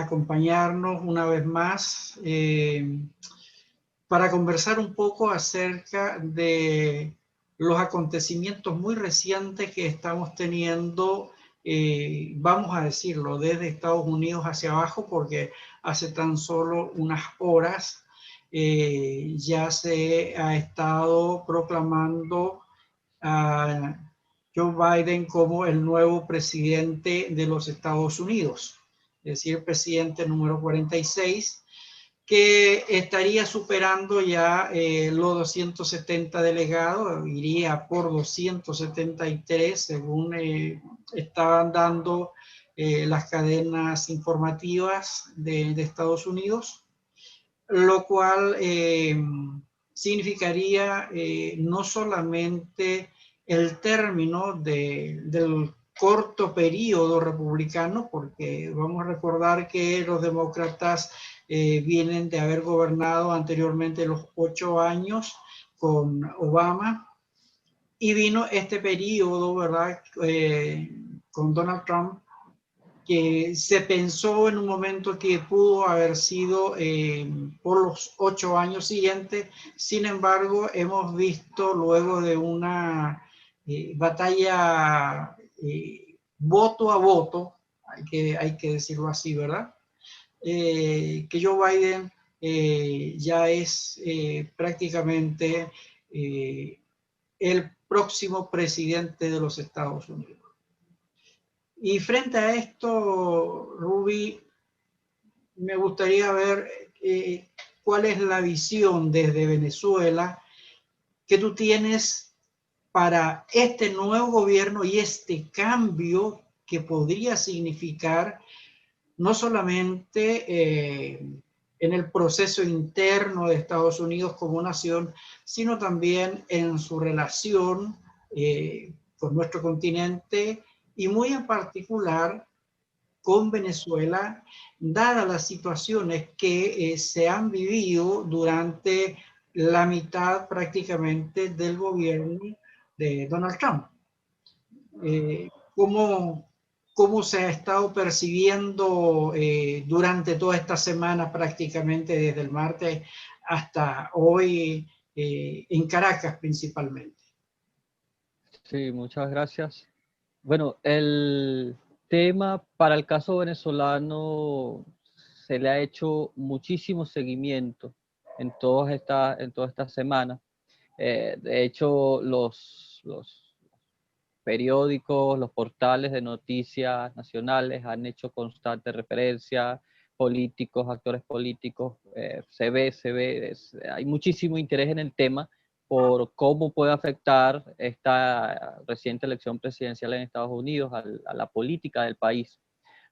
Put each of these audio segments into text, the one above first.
acompañarnos una vez más para conversar un poco acerca de los acontecimientos muy recientes que estamos teniendo, vamos a decirlo, desde Estados Unidos hacia abajo, porque hace tan solo unas horas ya se ha estado proclamando a Joe Biden como el nuevo presidente de los Estados Unidos, es decir, el presidente número 46, que estaría superando ya los 270 delegados, iría por 273, según estaban dando las cadenas informativas de Estados Unidos, lo cual significaría no solamente el término del corto periodo republicano, porque vamos a recordar que los demócratas vienen de haber gobernado anteriormente los 8 años con Obama, y vino este periodo, ¿verdad?, con Donald Trump, que se pensó en un momento que pudo haber sido por los 8 años siguientes. Sin embargo, hemos visto luego de una batalla voto a voto, hay que decirlo así, ¿verdad?, que Joe Biden ya es prácticamente el próximo presidente de los Estados Unidos. Y frente a esto, Ruby, me gustaría ver cuál es la visión desde Venezuela que tú tienes para este nuevo gobierno y este cambio que podría significar no solamente en el proceso interno de Estados Unidos como nación, sino también en su relación con nuestro continente y muy en particular con Venezuela, dadas las situaciones que se han vivido durante la mitad prácticamente del gobierno de Donald Trump. ¿Cómo se ha estado percibiendo durante toda esta semana, prácticamente desde el martes hasta hoy, en Caracas principalmente? Sí, muchas gracias. Bueno, el tema para el caso venezolano se le ha hecho muchísimo seguimiento en todas estas semanas. De hecho, los periódicos, los portales de noticias nacionales han hecho constante referencia, políticos, actores políticos, hay muchísimo interés en el tema por cómo puede afectar esta reciente elección presidencial en Estados Unidos a la política del país.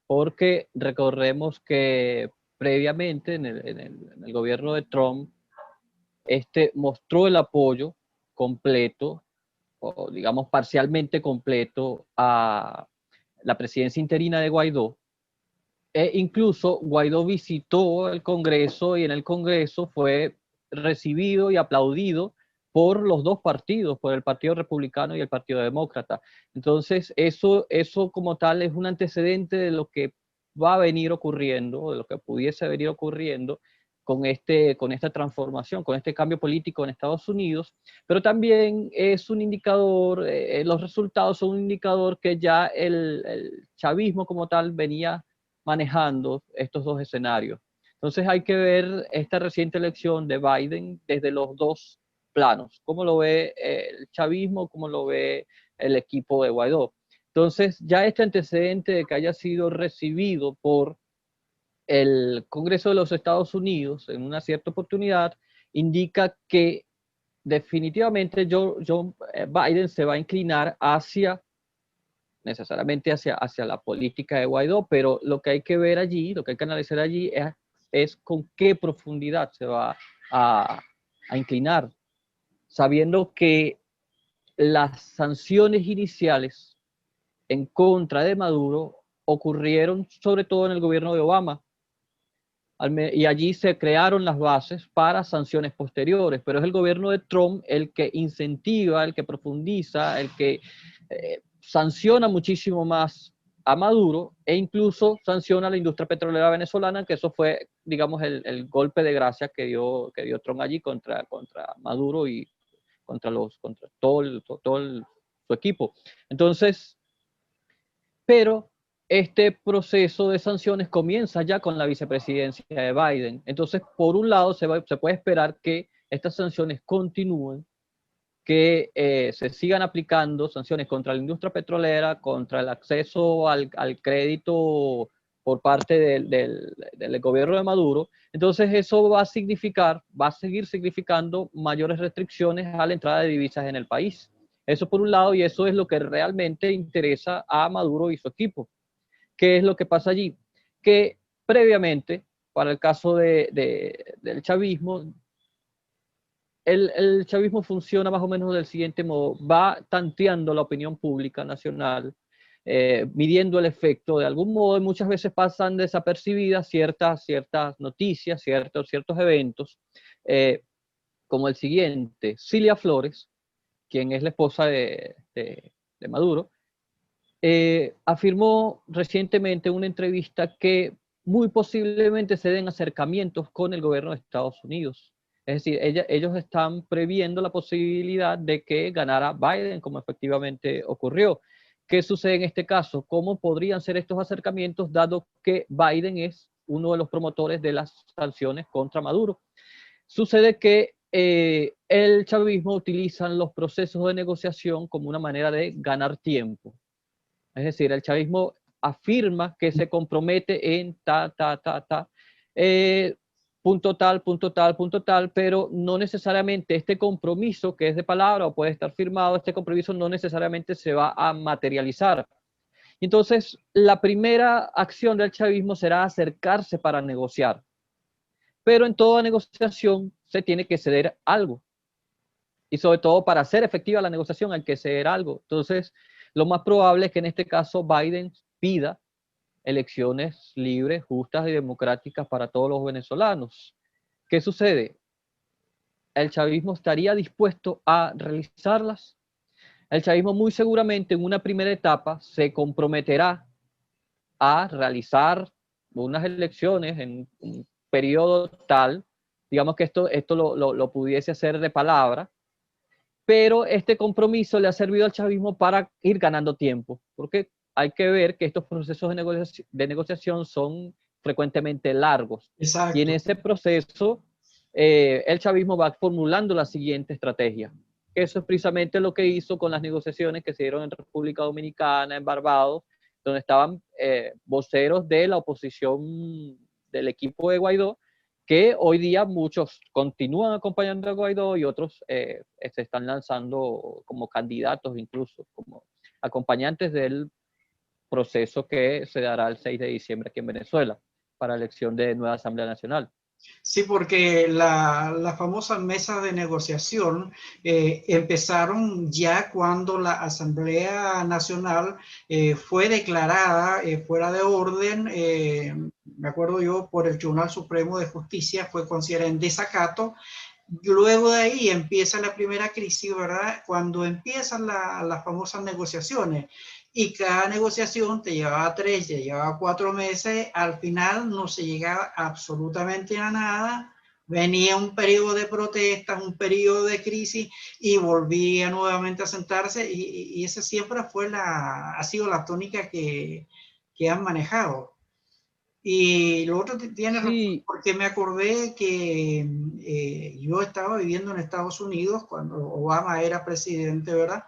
Porque recordemos que previamente en el gobierno de Trump, mostró el apoyo completo, o digamos parcialmente completo, a la presidencia interina de Guaidó. E incluso Guaidó visitó el Congreso y en el Congreso fue recibido y aplaudido por los dos partidos, por el Partido Republicano y el Partido Demócrata. Entonces, eso como tal es un antecedente de lo que va a venir ocurriendo, de lo que pudiese venir ocurriendo con esta transformación, con este cambio político en Estados Unidos, pero también es un indicador, los resultados son un indicador que ya el chavismo como tal venía manejando estos dos escenarios. Entonces hay que ver esta reciente elección de Biden desde los dos planos, cómo lo ve el chavismo, cómo lo ve el equipo de Guaidó. Entonces ya este antecedente de que haya sido recibido por el Congreso de los Estados Unidos en una cierta oportunidad indica que definitivamente Joe Biden se va a inclinar necesariamente hacia la política de Guaidó, pero lo que hay que ver allí, lo que hay que analizar allí es con qué profundidad se va a inclinar, sabiendo que las sanciones iniciales en contra de Maduro ocurrieron sobre todo en el gobierno de Obama, y allí se crearon las bases para sanciones posteriores, pero es el gobierno de Trump el que incentiva, el que profundiza, el que sanciona muchísimo más a Maduro e incluso sanciona a la industria petrolera venezolana, que eso fue, digamos, el golpe de gracia que dio Trump allí contra Maduro y contra su equipo. Entonces, pero este proceso de sanciones comienza ya con la vicepresidencia de Biden. Entonces, por un lado, se puede esperar que estas sanciones continúen, que se sigan aplicando sanciones contra la industria petrolera, contra el acceso al crédito por parte del gobierno de Maduro. Entonces eso va a seguir significando mayores restricciones a la entrada de divisas en el país. Eso por un lado, y eso es lo que realmente interesa a Maduro y su equipo. ¿Qué es lo que pasa allí? Que previamente, para el caso del chavismo, el chavismo funciona más o menos del siguiente modo: va tanteando la opinión pública nacional, midiendo el efecto de algún modo, y muchas veces pasan desapercibidas ciertas noticias, ciertos eventos, como el siguiente. Cilia Flores, quien es la esposa de Maduro, afirmó recientemente en una entrevista que muy posiblemente se den acercamientos con el gobierno de Estados Unidos. Es decir, ellos están previendo la posibilidad de que ganara Biden, como efectivamente ocurrió. ¿Qué sucede en este caso? ¿Cómo podrían ser estos acercamientos, dado que Biden es uno de los promotores de las sanciones contra Maduro? Sucede que el chavismo utiliza los procesos de negociación como una manera de ganar tiempo. Es decir, el chavismo afirma que se compromete en punto tal, punto tal, punto tal, pero no necesariamente este compromiso, que es de palabra o puede estar firmado, este compromiso no necesariamente se va a materializar. Entonces, la primera acción del chavismo será acercarse para negociar. Pero en toda negociación se tiene que ceder algo. Y sobre todo, para hacer efectiva la negociación hay que ceder algo. Entonces, lo más probable es que en este caso Biden pida elecciones libres, justas y democráticas para todos los venezolanos. ¿Qué sucede? ¿El chavismo estaría dispuesto a realizarlas? El chavismo muy seguramente en una primera etapa se comprometerá a realizar unas elecciones en un periodo tal, digamos que esto lo pudiese hacer de palabra, pero este compromiso le ha servido al chavismo para ir ganando tiempo, porque hay que ver que estos procesos de negociación son frecuentemente largos. Y en Exacto. ese proceso, el chavismo va formulando la siguiente estrategia. Eso es precisamente lo que hizo con las negociaciones que se dieron en República Dominicana, en Barbados, donde estaban voceros de la oposición del equipo de Guaidó, que hoy día muchos continúan acompañando a Guaidó y otros se están lanzando como candidatos, incluso como acompañantes del proceso que se dará el 6 de diciembre aquí en Venezuela para la elección de nueva Asamblea Nacional. Sí, porque la famosa mesa de negociación empezaron ya cuando la Asamblea Nacional fue declarada fuera de orden, me acuerdo yo, por el Tribunal Supremo de Justicia, fue considerada en desacato. Luego de ahí empieza la primera crisis, ¿verdad? Cuando empiezan las famosas negociaciones y cada negociación te llevaba 3, te llevaba 4 meses, al final no se llegaba absolutamente a nada, venía un periodo de protestas, un periodo de crisis y volvía nuevamente a sentarse y esa siempre ha sido la tónica que han manejado. Y lo otro tiene razón, Sí, porque me acordé que yo estaba viviendo en Estados Unidos cuando Obama era presidente, ¿verdad?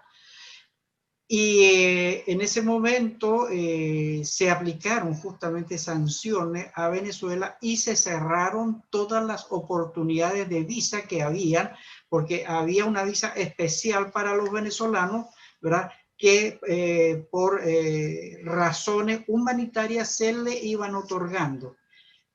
Y en ese momento se aplicaron justamente sanciones a Venezuela y se cerraron todas las oportunidades de visa que habían, porque había una visa especial para los venezolanos, ¿verdad? Que por razones humanitarias se le iban otorgando.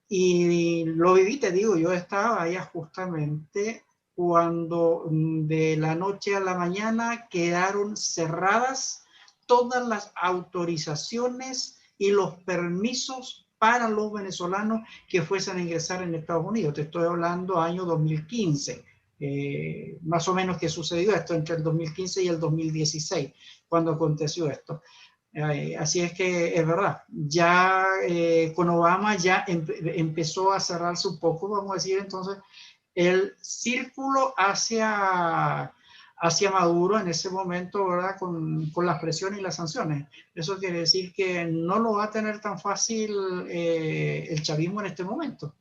Y lo viví, te digo, yo estaba allá justamente cuando de la noche a la mañana quedaron cerradas todas las autorizaciones y los permisos para los venezolanos que fuesen a ingresar en Estados Unidos. Te estoy hablando año 2015, más o menos que sucedió esto entre el 2015 y el 2016, cuando aconteció esto. Así es que es verdad. Ya con Obama ya empezó a cerrarse un poco, vamos a decir, entonces, el círculo hacia Maduro en ese momento, ¿verdad? Con las presiones y las sanciones. Eso quiere decir que no lo va a tener tan fácil el chavismo en este momento.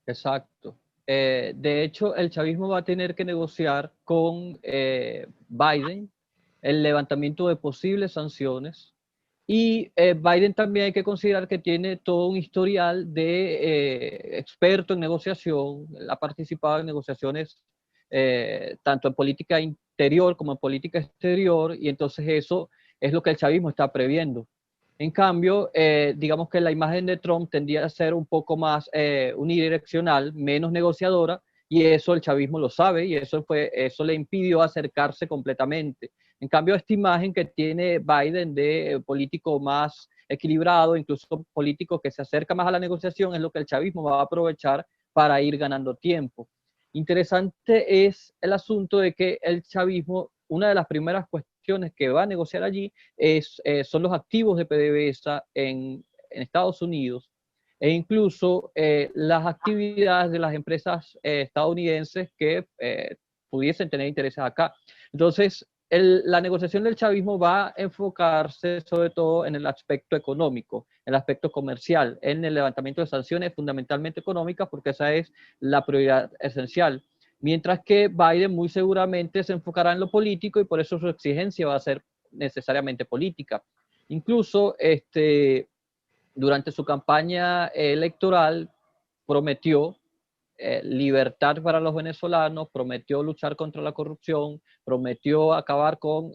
Exacto. De hecho, el chavismo va a tener que negociar con Biden el levantamiento de posibles sanciones. Y Biden también hay que considerar que tiene todo un historial de experto en negociación, ha participado en negociaciones tanto en política interior como en política exterior, y entonces eso es lo que el chavismo está previendo. En cambio, digamos que la imagen de Trump tendría a ser un poco más unidireccional, menos negociadora, y eso el chavismo lo sabe, y eso le impidió acercarse completamente. En cambio, esta imagen que tiene Biden de político más equilibrado, incluso político que se acerca más a la negociación, es lo que el chavismo va a aprovechar para ir ganando tiempo. Interesante es el asunto de que el chavismo, una de las primeras cuestiones que va a negociar allí son los activos de PDVSA en Estados Unidos, e incluso las actividades de las empresas estadounidenses que pudiesen tener intereses acá. Entonces, la negociación del chavismo va a enfocarse sobre todo en el aspecto económico, el aspecto comercial, en el levantamiento de sanciones fundamentalmente económicas, porque esa es la prioridad esencial. Mientras que Biden muy seguramente se enfocará en lo político y por eso su exigencia va a ser necesariamente política. Incluso durante su campaña electoral prometió libertad para los venezolanos, prometió luchar contra la corrupción, prometió acabar con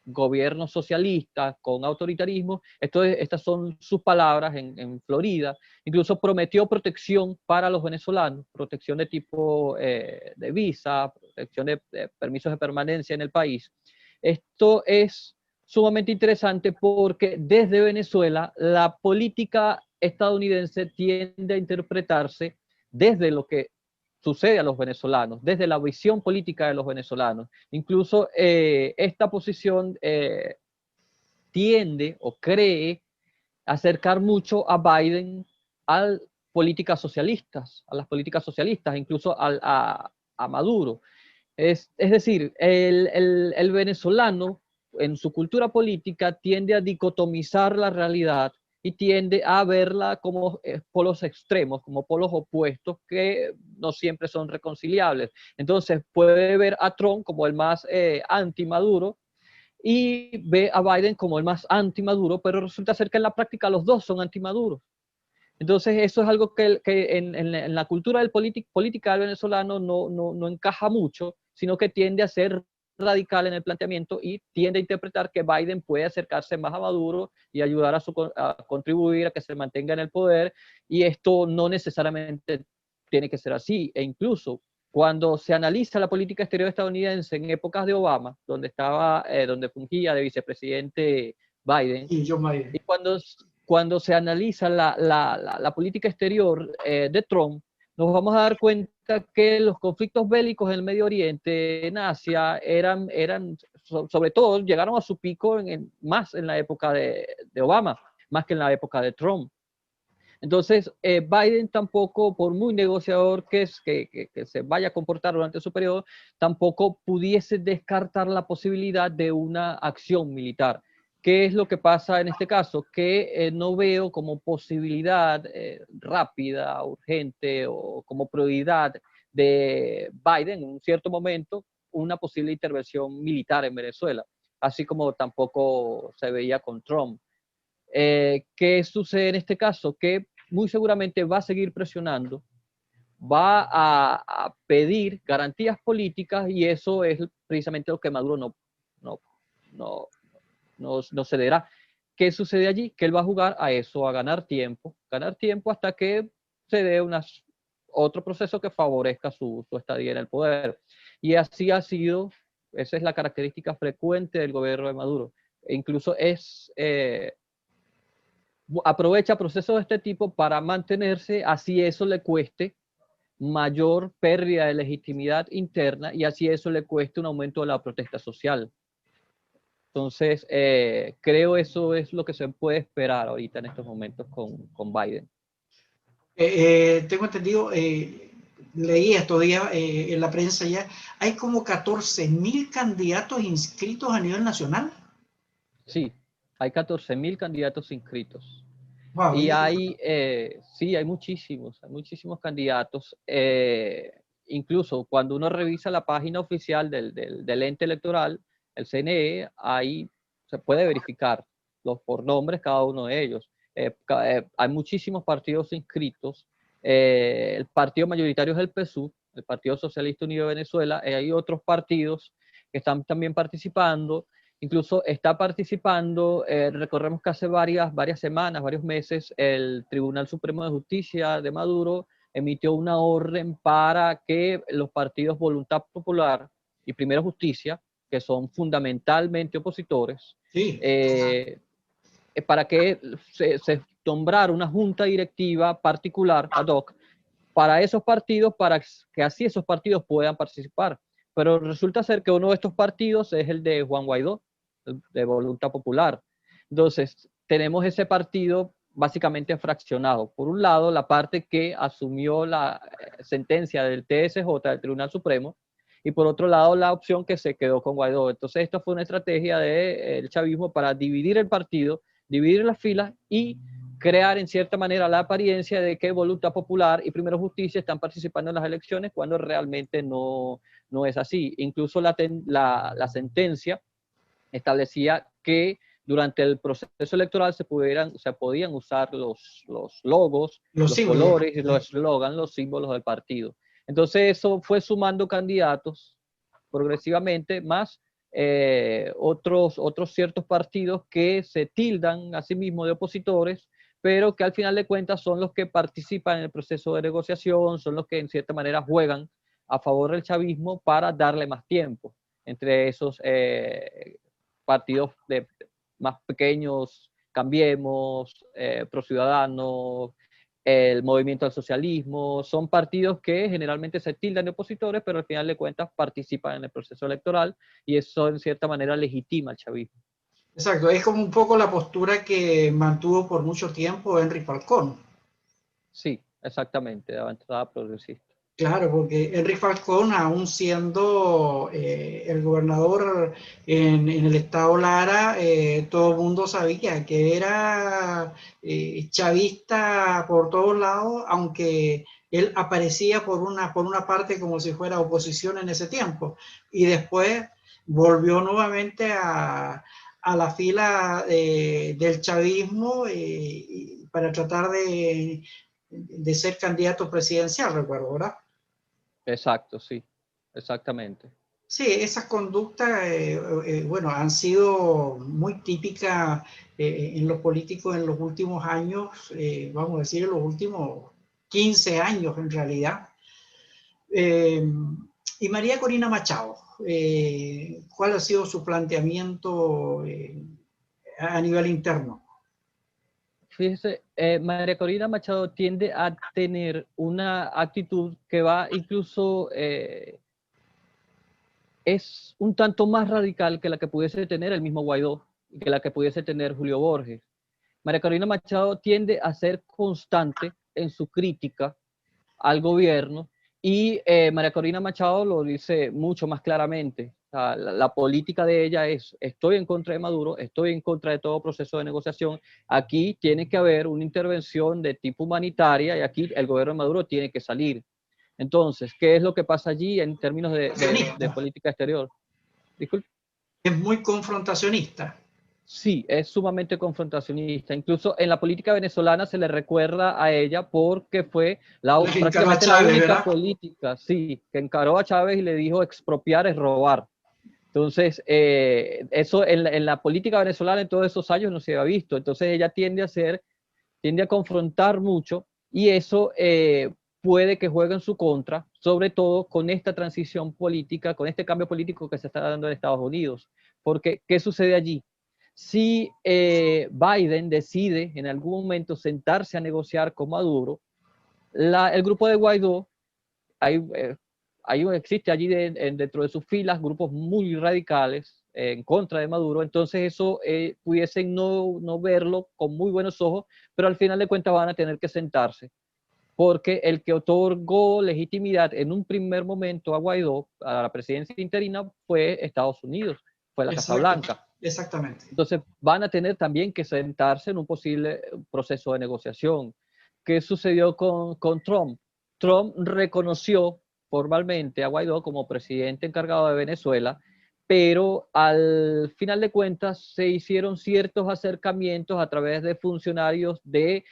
gobiernos socialistas, con autoritarismo. Estas son sus palabras en Florida. Incluso prometió protección para los venezolanos, protección de tipo de visa, protección de permisos de permanencia en el país. Esto es sumamente interesante porque desde Venezuela la política estadounidense tiende a interpretarse desde lo que sucede a los venezolanos, desde la visión política de los venezolanos. Incluso esta posición tiende o cree acercar mucho a Biden a las políticas socialistas, incluso a Maduro. Es decir, el venezolano en su cultura política tiende a dicotomizar la realidad y tiende a verla como polos extremos, como polos opuestos que no siempre son reconciliables. Entonces puede ver a Trump como el más anti-Maduro y ve a Biden como el más anti-Maduro, pero resulta ser que en la práctica los dos son anti-Maduros. Entonces, eso es algo que en la cultura política del venezolano no encaja mucho, sino que tiende a ser radical en el planteamiento y tiende a interpretar que Biden puede acercarse más a Maduro y ayudar a contribuir a que se mantenga en el poder, y esto no necesariamente tiene que ser así, e incluso cuando se analiza la política exterior estadounidense en épocas de Obama, donde fungía de vicepresidente Biden, Y Joe y Biden. cuando se analiza la política exterior de Trump, nos vamos a dar cuenta que los conflictos bélicos en el Medio Oriente, en Asia, sobre todo, llegaron a su pico más en la época de Obama, más que en la época de Trump. Entonces, Biden tampoco, por muy negociador que se vaya a comportar durante su periodo, tampoco pudiese descartar la posibilidad de una acción militar. ¿Qué es lo que pasa en este caso? Que no veo como posibilidad rápida, urgente o como prioridad de Biden en un cierto momento una posible intervención militar en Venezuela, así como tampoco se veía con Trump. ¿Qué sucede en este caso? Que muy seguramente va a seguir presionando, va a pedir garantías políticas, y eso es precisamente lo que Maduro no, no, no cederá. ¿Qué sucede allí? Que él va a jugar a eso, a ganar tiempo hasta que se dé otro proceso que favorezca su estadía en el poder. Y así ha sido, esa es la característica frecuente del gobierno de Maduro. E incluso aprovecha procesos de este tipo para mantenerse, así eso le cueste mayor pérdida de legitimidad interna y así eso le cueste un aumento de la protesta social. Entonces, creo eso es lo que se puede esperar ahorita en estos momentos con Biden. Tengo entendido, leí estos días en la prensa ya, hay como 14.000 candidatos inscritos a nivel nacional. Sí, hay 14.000 candidatos inscritos. Wow. Y sí, hay muchísimos candidatos. Incluso cuando uno revisa la página oficial del ente electoral, el CNE, ahí se puede verificar por nombres cada uno de ellos. Hay muchísimos partidos inscritos. El partido mayoritario es el PSUV, el Partido Socialista Unido de Venezuela. Hay otros partidos que están también participando. Incluso está participando, recordemos que hace varias semanas, varios meses, el Tribunal Supremo de Justicia de Maduro emitió una orden para que los partidos Voluntad Popular y Primera Justicia, que son fundamentalmente opositores, Sí. para que se nombrara una junta directiva particular ad hoc para esos partidos, para que así esos partidos puedan participar. Pero resulta ser que uno de estos partidos es el de Juan Guaidó, de Voluntad Popular. Entonces, tenemos ese partido básicamente fraccionado. Por un lado, la parte que asumió la sentencia del TSJ, del Tribunal Supremo, y por otro lado, la opción que se quedó con Guaidó. Entonces, esto fue una estrategia del chavismo para dividir el partido, dividir las filas y crear en cierta manera la apariencia de que Voluntad Popular y Primero Justicia están participando en las elecciones cuando realmente no es así. Incluso la sentencia establecía que durante el proceso electoral se podían usar los logos, los símbolos. colores, los eslogans, los símbolos del partido. Entonces eso fue sumando candidatos progresivamente, más otros ciertos partidos que se tildan a sí mismos de opositores, pero que al final de cuentas son los que participan en el proceso de negociación, son los que en cierta manera juegan a favor del chavismo para darle más tiempo. Entre esos partidos más pequeños, Cambiemos, Pro Ciudadanos, el Movimiento al Socialismo, son partidos que generalmente se tildan de opositores, pero al final de cuentas participan en el proceso electoral y eso en cierta manera legitima el chavismo. Exacto, es como un poco la postura que mantuvo por mucho tiempo Henry Falcón. Sí, exactamente, de avanzada progresista. Claro, porque Henry Falcón, aún siendo el gobernador en el estado Lara, todo el mundo sabía que era chavista por todos lados, aunque él aparecía por una parte como si fuera oposición en ese tiempo. Y después volvió nuevamente a la fila del chavismo para tratar de ser candidato presidencial, recuerdo, ¿verdad? Exacto, sí, exactamente. Sí, esas conductas, bueno, han sido muy típicas en los políticos en los últimos años, vamos a decir, en los últimos 15 años en realidad. Y María Corina Machado, ¿cuál ha sido su planteamiento a nivel interno? Fíjese, María Corina Machado tiende a tener una actitud que va incluso, es un tanto más radical que la que pudiese tener el mismo Guaidó, que la que pudiese tener Julio Borges. María Corina Machado tiende a ser constante en su crítica al gobierno y María Corina Machado lo dice mucho más claramente. O sea, la política de ella es: estoy en contra de Maduro, estoy en contra de todo proceso de negociación, aquí tiene que haber una intervención de tipo humanitaria y aquí el gobierno de Maduro tiene que salir. Entonces, ¿qué es lo que pasa allí en términos de política exterior? Disculpe. Es muy confrontacionista. Sí, es sumamente confrontacionista. Incluso en la política venezolana se le recuerda a ella porque fue prácticamente la única política, sí, que encaró a Chávez y le dijo: expropiar es robar. Entonces, eso en la política venezolana en todos esos años no se había visto. Entonces ella tiende a confrontar mucho y eso puede que juegue en su contra, sobre todo con esta transición política, con este cambio político que se está dando en Estados Unidos. Porque, ¿qué sucede allí? Si Biden decide en algún momento sentarse a negociar con Maduro, el grupo de Guaidó, existe allí dentro de sus filas grupos muy radicales en contra de Maduro, entonces eso pudiesen no verlo con muy buenos ojos, pero al final de cuentas van a tener que sentarse, porque el que otorgó legitimidad en un primer momento a Guaidó, a la presidencia interina, fue Estados Unidos, fue la Casa Exacto, Blanca. exactamente. Entonces van a tener también que sentarse en un posible proceso de negociación. ¿Qué sucedió con Trump? Trump reconoció formalmente a Guaidó como presidente encargado de Venezuela, pero al final de cuentas se hicieron ciertos acercamientos a través de funcionarios de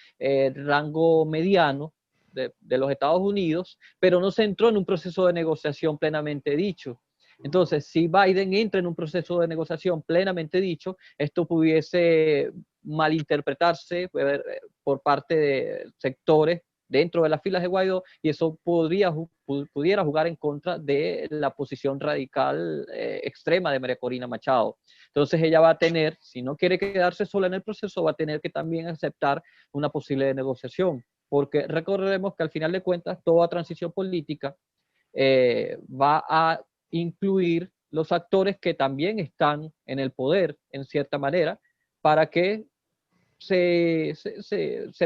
rango mediano de los Estados Unidos, pero no se entró en un proceso de negociación plenamente dicho. Entonces, si Biden entra en un proceso de negociación plenamente dicho, esto pudiese malinterpretarse por parte de sectores dentro de las filas de Guaidó y eso pudiera jugar en contra de la posición radical extrema de María Corina Machado. Entonces ella va a tener, si no quiere quedarse sola en el proceso, va a tener que también aceptar una posible negociación, porque recordemos que al final de cuentas toda transición política va a incluir los actores que también están en el poder, en cierta manera, para que se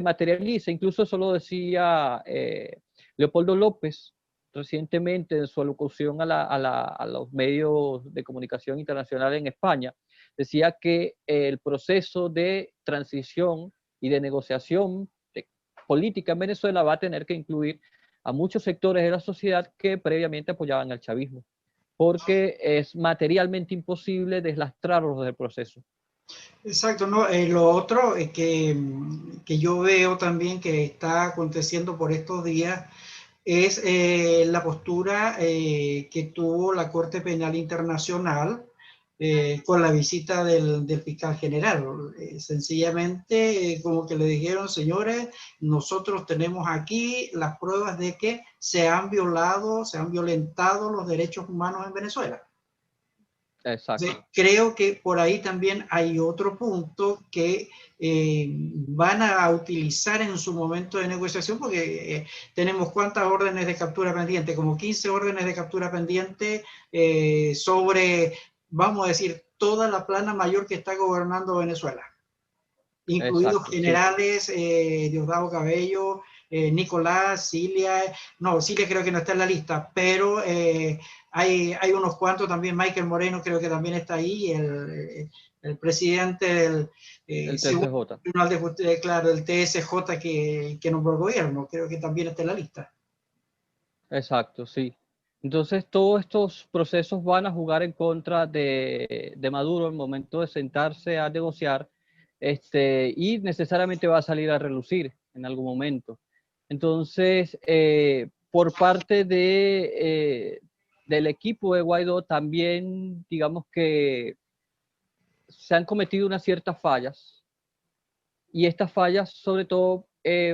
materializa. Incluso eso lo decía Leopoldo López recientemente en su alocución a los medios de comunicación internacional en España. Decía que el proceso de transición y de negociación política en Venezuela va a tener que incluir a muchos sectores de la sociedad que previamente apoyaban al chavismo, porque es materialmente imposible deslastrarlos del proceso. Exacto, ¿no? Lo otro es que yo veo también que está aconteciendo por estos días es la postura que tuvo la Corte Penal Internacional con la visita del fiscal general. Sencillamente, como que le dijeron, señores, nosotros tenemos aquí las pruebas de que se han violentado los derechos humanos en Venezuela. Exacto. Creo que por ahí también hay otro punto que van a utilizar en su momento de negociación, porque tenemos cuántas órdenes de captura pendiente, como 15 órdenes de captura pendiente sobre, vamos a decir, toda la plana mayor que está gobernando Venezuela, incluidos Exacto, sí. generales, Diosdado Cabello, Nicolás, Cilia, no, Cilia creo que no está en la lista, pero hay unos cuantos también, Michael Moreno creo que también está ahí, el presidente del El TSJ. Tribunal de Justicia, claro, el TSJ que nombró el gobierno, creo que también está en la lista. Exacto, sí. Entonces, todos estos procesos van a jugar en contra de Maduro en el momento de sentarse a negociar, y necesariamente va a salir a relucir en algún momento. Entonces, por parte del equipo de Guaidó, también, digamos que se han cometido unas ciertas fallas, y estas fallas, sobre todo,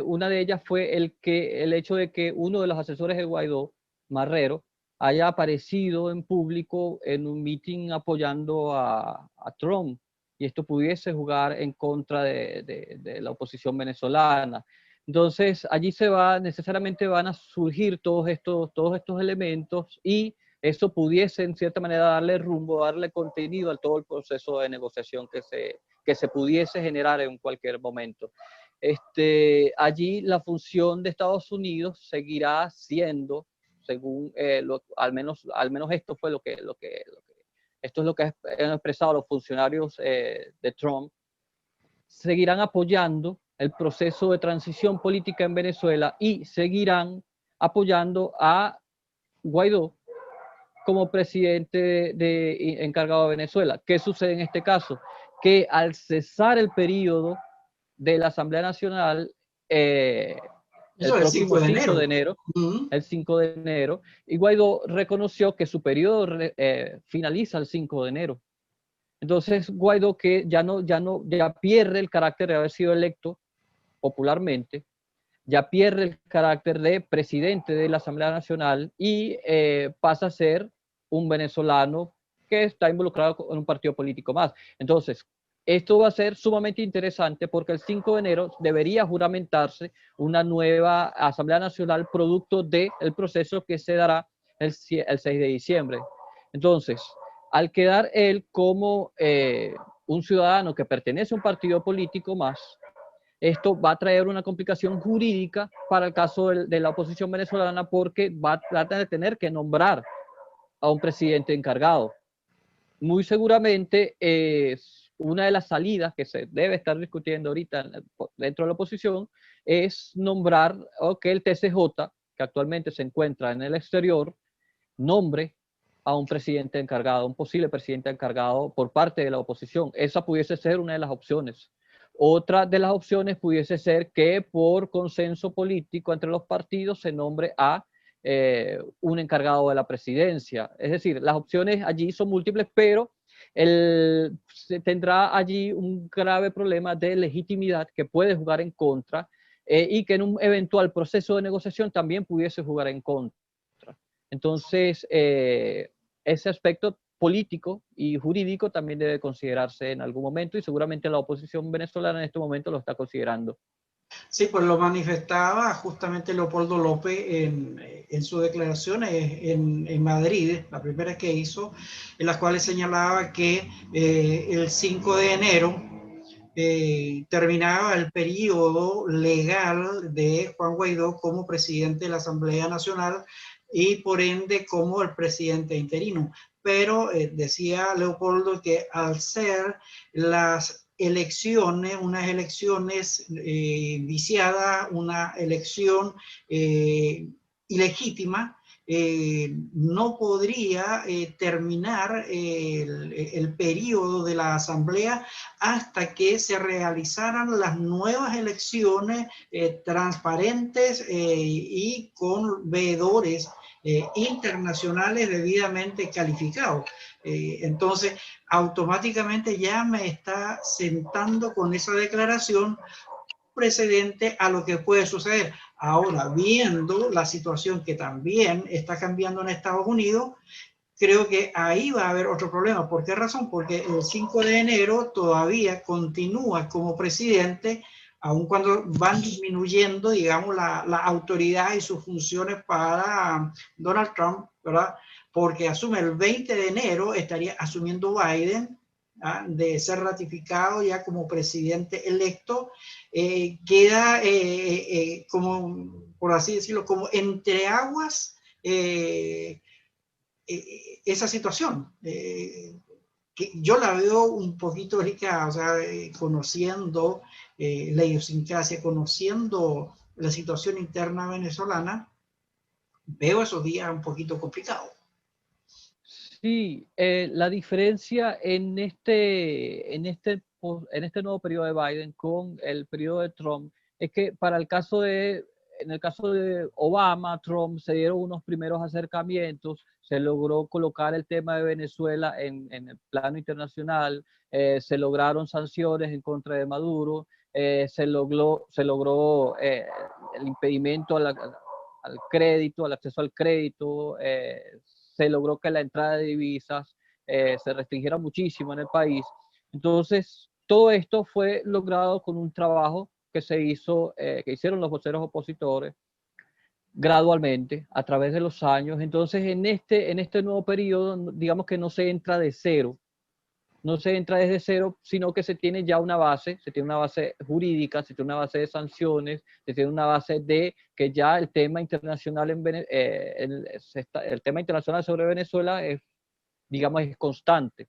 una de ellas fue el hecho de que uno de los asesores de Guaidó, Marrero, haya aparecido en público en un meeting apoyando a Trump, y esto pudiese jugar en contra de la oposición venezolana. Entonces, allí necesariamente van a surgir todos estos elementos, y eso pudiese, en cierta manera, darle rumbo, darle contenido a todo el proceso de negociación que se pudiese generar en cualquier momento. Allí la función de Estados Unidos seguirá siendo, según al menos esto fue esto es lo que han expresado los funcionarios de Trump, seguirán apoyando el proceso de transición política en Venezuela y seguirán apoyando a Guaidó como presidente encargado de Venezuela. ¿Qué sucede en este caso? Que al cesar el periodo de la Asamblea Nacional, el próximo 5 de enero, el 5 de enero, y Guaidó reconoció que su periodo finaliza el 5 de enero. Entonces Guaidó, que ya pierde el carácter de haber sido electo popularmente, ya pierde el carácter de presidente de la Asamblea Nacional y pasa a ser un venezolano que está involucrado en un partido político más. Entonces, esto va a ser sumamente interesante porque el 5 de enero debería juramentarse una nueva Asamblea Nacional producto del proceso que se dará el 6 de diciembre. Entonces, Al quedar él como un ciudadano que pertenece a un partido político más, esto va a traer una complicación jurídica para el caso de la oposición venezolana, porque va a tener que nombrar a un presidente encargado. Muy seguramente es una de las salidas que se debe estar discutiendo ahorita dentro de la oposición, es nombrar que el TCJ, que actualmente se encuentra en el exterior, nombre a un presidente encargado, un posible presidente encargado por parte de la oposición. Esa pudiese ser una de las opciones. Otra de las opciones pudiese ser que por consenso político entre los partidos se nombre a un encargado de la presidencia. Es decir, las opciones allí son múltiples, pero se tendrá allí un grave problema de legitimidad que puede jugar en contra y que en un eventual proceso de negociación también pudiese jugar en contra. Entonces, ese aspecto político y jurídico también debe considerarse en algún momento, y seguramente la oposición venezolana en este momento lo está considerando. Sí, pues lo manifestaba justamente Leopoldo López en sus declaraciones en Madrid, la primera que hizo, en las cuales señalaba que el 5 de enero terminaba el periodo legal de Juan Guaidó como presidente de la Asamblea Nacional y por ende como el presidente interino. Pero decía Leopoldo que al ser las elecciones, unas elecciones viciadas, una elección ilegítima, no podría terminar el periodo de la asamblea hasta que se realizaran las nuevas elecciones transparentes y con veedores internacionales debidamente calificados. Entonces, automáticamente ya me está sentando con esa declaración precedente a lo que puede suceder. Ahora, viendo la situación que también está cambiando en Estados Unidos, creo que ahí va a haber otro problema. ¿Por qué razón? Porque el 5 de enero todavía continúa como presidente, aun cuando van disminuyendo, digamos, la autoridad y sus funciones para Donald Trump, ¿verdad? Porque asume el 20 de enero, estaría asumiendo Biden, de ser ratificado ya como presidente electo, queda como, por así decirlo, como entre aguas esa situación. Que yo la veo un poquito rica, o sea, conociendo la idiosincrasia, conociendo la situación interna venezolana, veo esos días un poquito complicados. Sí, la diferencia en este nuevo periodo de Biden con el periodo de Trump es que en el caso de Obama, Trump, se dieron unos primeros acercamientos, se logró colocar el tema de Venezuela en el plano internacional, se lograron sanciones en contra de Maduro, se logró el impedimento al crédito, al acceso al crédito, se logró que la entrada de divisas se restringiera muchísimo en el país. Entonces, todo esto fue logrado con un trabajo que se hizo, que hicieron los voceros opositores gradualmente a través de los años. Entonces, en este nuevo periodo, digamos que no se entra de cero, no se entra desde cero, sino que se tiene ya una base, se tiene una base jurídica, se tiene una base de sanciones, se tiene una base de que ya el tema internacional, el tema internacional sobre Venezuela es, digamos, es constante.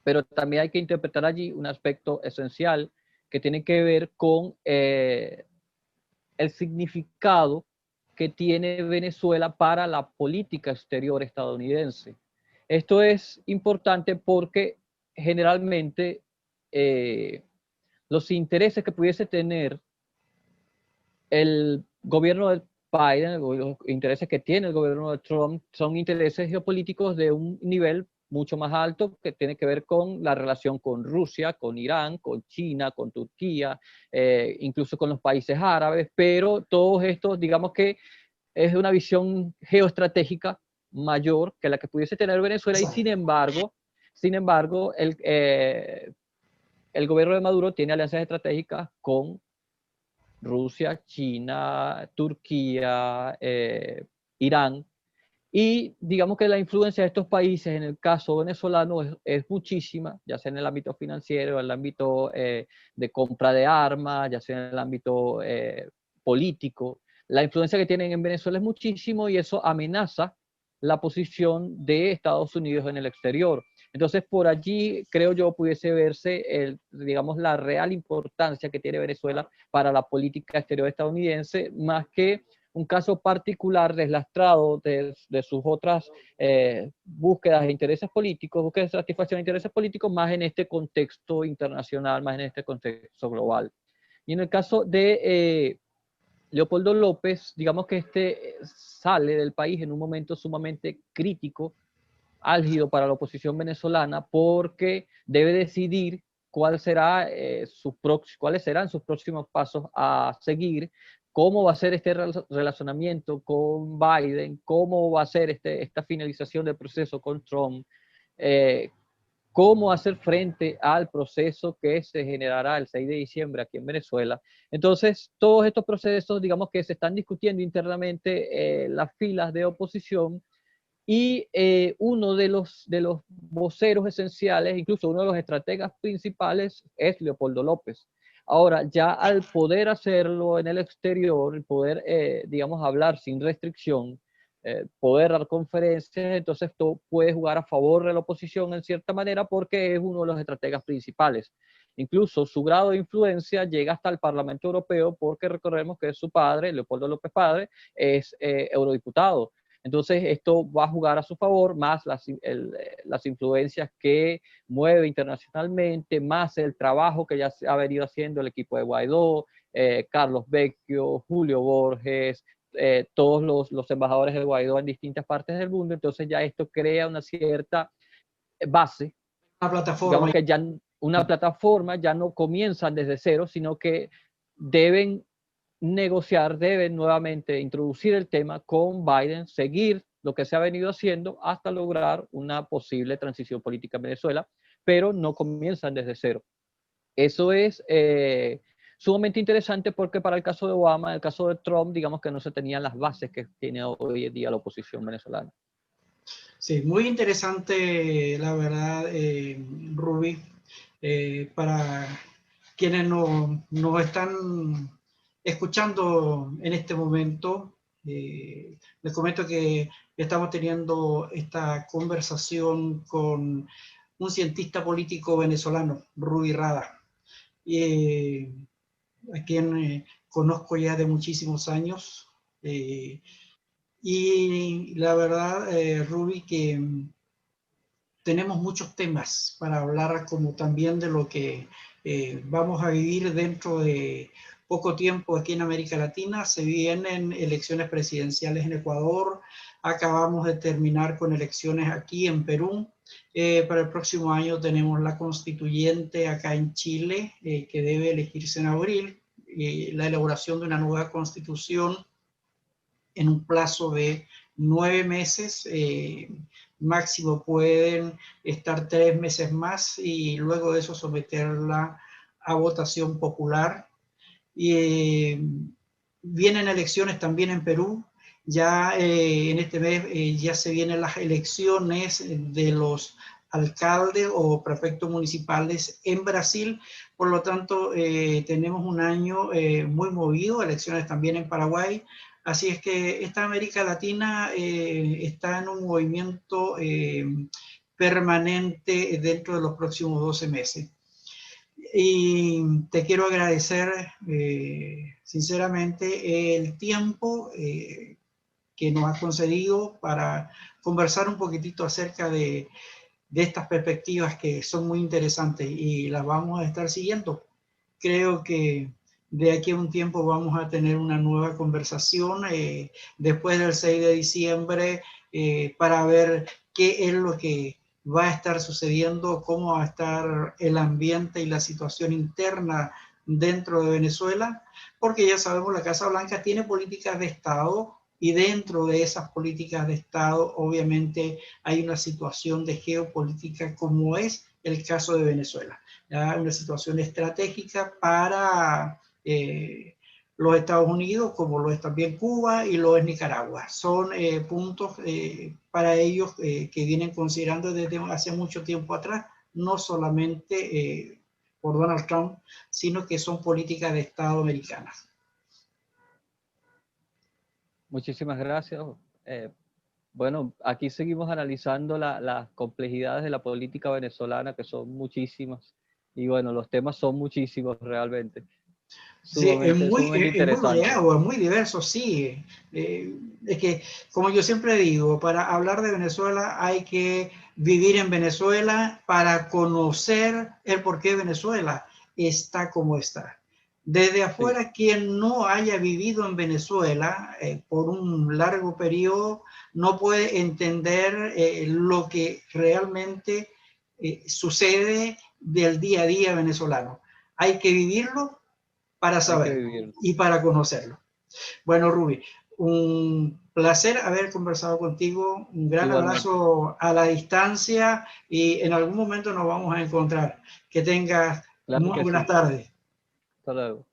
Pero también hay que interpretar allí un aspecto esencial que tiene que ver con el significado que tiene Venezuela para la política exterior estadounidense. Esto es importante porque generalmente los intereses que pudiese tener el gobierno de Biden, los intereses que tiene el gobierno de Trump, son intereses geopolíticos de un nivel mucho más alto, que tiene que ver con la relación con Rusia, con Irán, con China, con Turquía, incluso con los países árabes, pero todos estos, digamos que es una visión geoestratégica mayor que la que pudiese tener Venezuela, y sin embargo el gobierno de Maduro tiene alianzas estratégicas con Rusia, China, Turquía, Irán, Y digamos que la influencia de estos países en el caso venezolano es muchísima, ya sea en el ámbito financiero, en el ámbito de compra de armas, ya sea en el ámbito político. La influencia que tienen en Venezuela es muchísimo y eso amenaza la posición de Estados Unidos en el exterior. Entonces, por allí creo yo pudiese verse, digamos, la real importancia que tiene Venezuela para la política exterior estadounidense, más que un caso particular deslastrado de sus otras búsquedas de intereses políticos, búsquedas de satisfacción de intereses políticos, más en este contexto internacional, más en este contexto global. Y en el caso de Leopoldo López, digamos que este sale del país en un momento sumamente crítico, álgido para la oposición venezolana, porque debe decidir cuáles serán sus próximos pasos a seguir, cómo va a ser este relacionamiento con Biden, cómo va a ser esta finalización del proceso con Trump, eh, cómo hacer frente al proceso que se generará el 6 de diciembre aquí en Venezuela. Entonces, todos estos procesos, digamos que se están discutiendo internamente las filas de oposición y uno de los voceros esenciales, incluso uno de los estrategas principales, es Leopoldo López. Ahora, ya al poder hacerlo en el exterior, el poder, digamos, hablar sin restricción, poder dar conferencias, entonces esto puede jugar a favor de la oposición en cierta manera porque es uno de los estrategas principales. Incluso su grado de influencia llega hasta el Parlamento Europeo porque recordemos que su padre, Leopoldo López padre, es eurodiputado. Entonces, esto va a jugar a su favor, más las influencias que mueve internacionalmente, más el trabajo que ya se ha venido haciendo el equipo de Guaidó, Carlos Vecchio, Julio Borges, todos los embajadores de Guaidó en distintas partes del mundo. Entonces, ya esto crea una cierta base, Una plataforma. digamos que ya una plataforma, ya no comienzan desde cero, sino que deben negociar, deben nuevamente introducir el tema con Biden, seguir lo que se ha venido haciendo hasta lograr una posible transición política en Venezuela, pero no comienzan desde cero. Eso es sumamente interesante porque para el caso de Obama, en el caso de Trump, digamos que no se tenían las bases que tiene hoy en día la oposición venezolana. Sí, muy interesante, la verdad, Ruby. Para quienes nos están escuchando en este momento, les comento que estamos teniendo esta conversación con un cientista político venezolano, Ruby Rada, a quien conozco ya de muchísimos años. Y la verdad, Ruby, que tenemos muchos temas para hablar, como también de lo que vamos a vivir dentro de poco tiempo aquí en América Latina. Se vienen elecciones presidenciales en Ecuador, acabamos de terminar con elecciones aquí en Perú. Para el próximo año tenemos la constituyente acá en Chile, que debe elegirse en abril, la elaboración de una nueva constitución en un plazo de 9 meses. Máximo pueden estar 3 meses más y luego de eso someterla a votación popular. Y vienen elecciones también en Perú. Ya en este mes ya se vienen las elecciones de los alcaldes o prefectos municipales en Brasil. Por lo tanto, tenemos un año muy movido, elecciones también en Paraguay. Así es que esta América Latina está en un movimiento permanente dentro de los próximos 12 meses. Y te quiero agradecer sinceramente el tiempo que nos has concedido para conversar un poquitito acerca de estas perspectivas que son muy interesantes y las vamos a estar siguiendo. Creo que de aquí a un tiempo vamos a tener una nueva conversación después del 6 de diciembre para ver qué es lo que va a estar sucediendo, cómo va a estar el ambiente y la situación interna dentro de Venezuela, porque ya sabemos, la Casa Blanca tiene políticas de Estado y dentro de esas políticas de Estado obviamente hay una situación de geopolítica como es el caso de Venezuela. ¿Ya? Una situación estratégica para los Estados Unidos, como lo es también Cuba y lo es Nicaragua. Son puntos para ellos que vienen considerando desde hace mucho tiempo atrás, no solamente por Donald Trump, sino que son políticas de Estado americanas. Muchísimas gracias. Bueno, aquí seguimos analizando las complejidades de la política venezolana, que son muchísimas. Y bueno, los temas son muchísimos realmente. Sí, Sumamente es muy interesante. variado, es muy diverso, sí. Es que, como yo siempre digo, para hablar de Venezuela hay que vivir en Venezuela para conocer el por qué Venezuela está como está. Desde Sí, afuera, quien no haya vivido en Venezuela por un largo periodo no puede entender lo que realmente sucede del día a día venezolano. Hay que vivirlo para hay que saberlo vivir. y para conocerlo. Bueno, Ruby, un placer haber conversado contigo, un gran Igualmente. abrazo a la distancia y en algún momento nos vamos a encontrar. Que tengas Claro muy que buenas sí. tardes. Hasta luego.